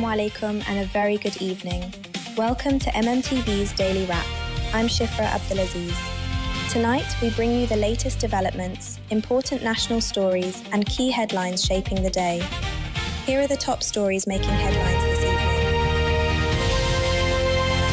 Assalamu alaikum and a very good evening. Welcome to MMTV's Daily Wrap. I'm Shifra Abdulaziz. Tonight we bring you the latest developments, important national stories and key headlines shaping the day. Here are the top stories making headlines this evening.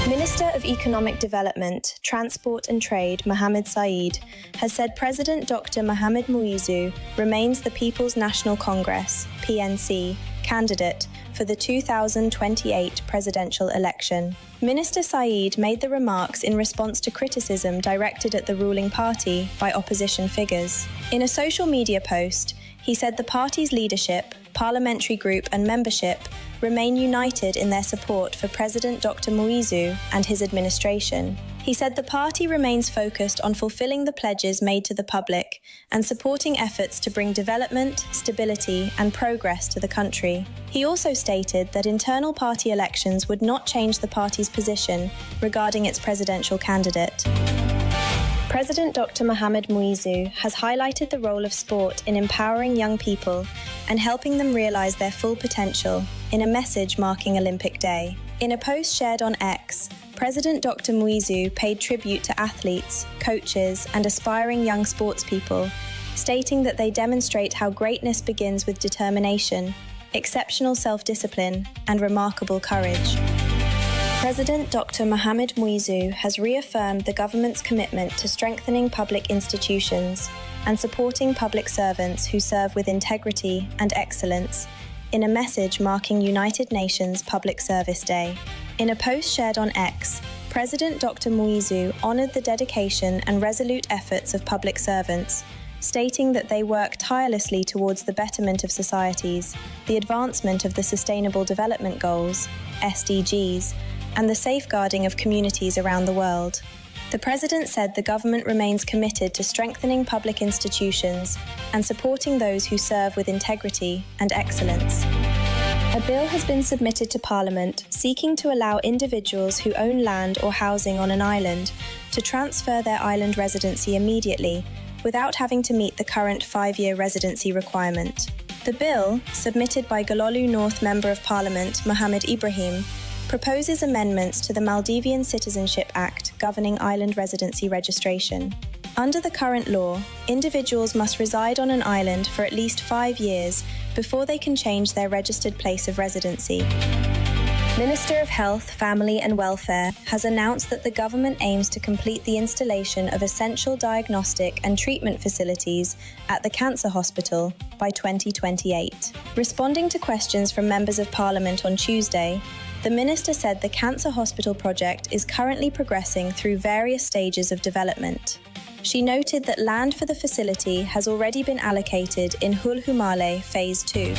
Minister of Economic Development, Transport and Trade, Mohammed Saeed, has said President Dr. Mohamed Muizzu remains the People's National Congress, PNC, candidate for the 2028 presidential election. Minister Saeed made the remarks in response to criticism directed at the ruling party by opposition figures. In a social media post, he said the party's leadership, parliamentary group and membership remain united in their support for President Dr. Muizzu and his administration. He said the party remains focused on fulfilling the pledges made to the public and supporting efforts to bring development, stability and progress to the country. He also stated that internal party elections would not change the party's position regarding its presidential candidate. President Dr. Mohamed Muizzu has highlighted the role of sport in empowering young people and helping them realize their full potential in a message marking Olympic Day. In a post shared on X, President Dr. Muizzu paid tribute to athletes, coaches, and aspiring young sportspeople, stating that they demonstrate how greatness begins with determination, exceptional self-discipline, and remarkable courage. President Dr. Mohamed Muizzu has reaffirmed the government's commitment to strengthening public institutions and supporting public servants who serve with integrity and excellence in a message marking United Nations Public Service Day. In a post shared on X, President Dr. Muizzu honored the dedication and resolute efforts of public servants, stating that they work tirelessly towards the betterment of societies, the advancement of the Sustainable Development Goals, SDGs, and the safeguarding of communities around the world. The President said the government remains committed to strengthening public institutions and supporting those who serve with integrity and excellence. A bill has been submitted to Parliament seeking to allow individuals who own land or housing on an island to transfer their island residency immediately without having to meet the current 5-year residency requirement. The bill, submitted by Gololu North Member of Parliament Mohammed Ibrahim, proposes amendments to the Maldivian Citizenship Act governing island residency registration. Under the current law, individuals must reside on an island for at least 5 years before they can change their registered place of residency. Minister of Health, Family and Welfare has announced that the government aims to complete the installation of essential diagnostic and treatment facilities at the Cancer Hospital by 2028. Responding to questions from members of Parliament on Tuesday, the minister said the Cancer Hospital project is currently progressing through various stages of development. She noted that land for the facility has already been allocated in Hulhumale Phase 2.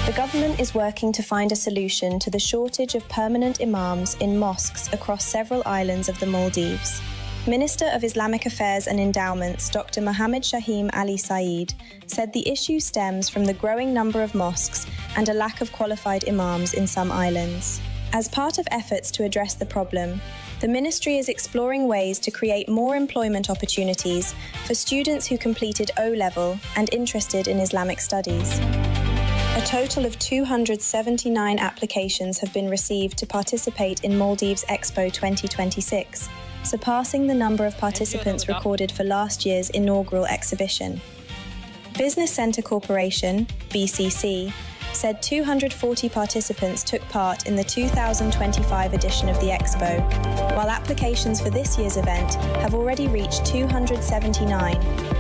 The government is working to find a solution to the shortage of permanent imams in mosques across several islands of the Maldives. Minister of Islamic Affairs and Endowments Dr. Mohammed Shahim Ali Saeed said the issue stems from the growing number of mosques and a lack of qualified imams in some islands. As part of efforts to address the problem, the ministry is exploring ways to create more employment opportunities for students who completed O-level and interested in Islamic studies. A total of 279 applications have been received to participate in Maldives Expo 2026, surpassing the number of participants recorded for last year's inaugural exhibition. Business Centre Corporation, BCC, said 240 participants took part in the 2025 edition of the Expo, while applications for this year's event have already reached 279,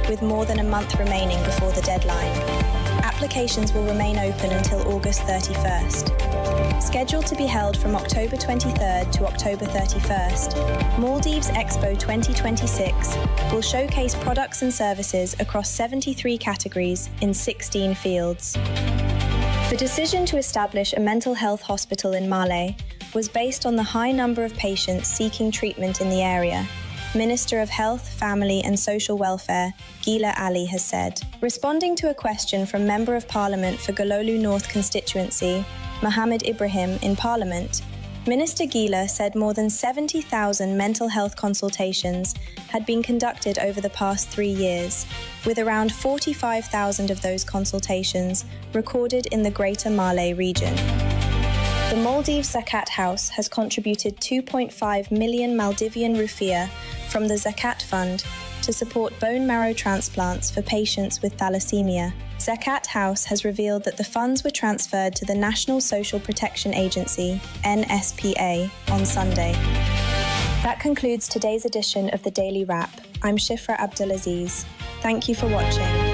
with more than a month remaining before the deadline. Applications will remain open until August 31st. Scheduled to be held from October 23rd to October 31st, Maldives Expo 2026 will showcase products and services across 73 categories in 16 fields. The decision to establish a mental health hospital in Male was based on the high number of patients seeking treatment in the area, Minister of Health, Family and Social Welfare, Gila Ali has said. Responding to a question from Member of Parliament for Gololu North constituency, Mohammed Ibrahim, in Parliament, Minister Gila said more than 70,000 mental health consultations had been conducted over the past 3 years, with around 45,000 of those consultations recorded in the Greater Male region. The Maldives Zakat House has contributed 2.5 million Maldivian rupiah from the Zakat Fund to support bone marrow transplants for patients with thalassemia. Zakat House has revealed that the funds were transferred to the National Social Protection Agency, NSPA, on Sunday. That concludes today's edition of the Daily Wrap. I'm Shifra Abdulaziz. Thank you for watching.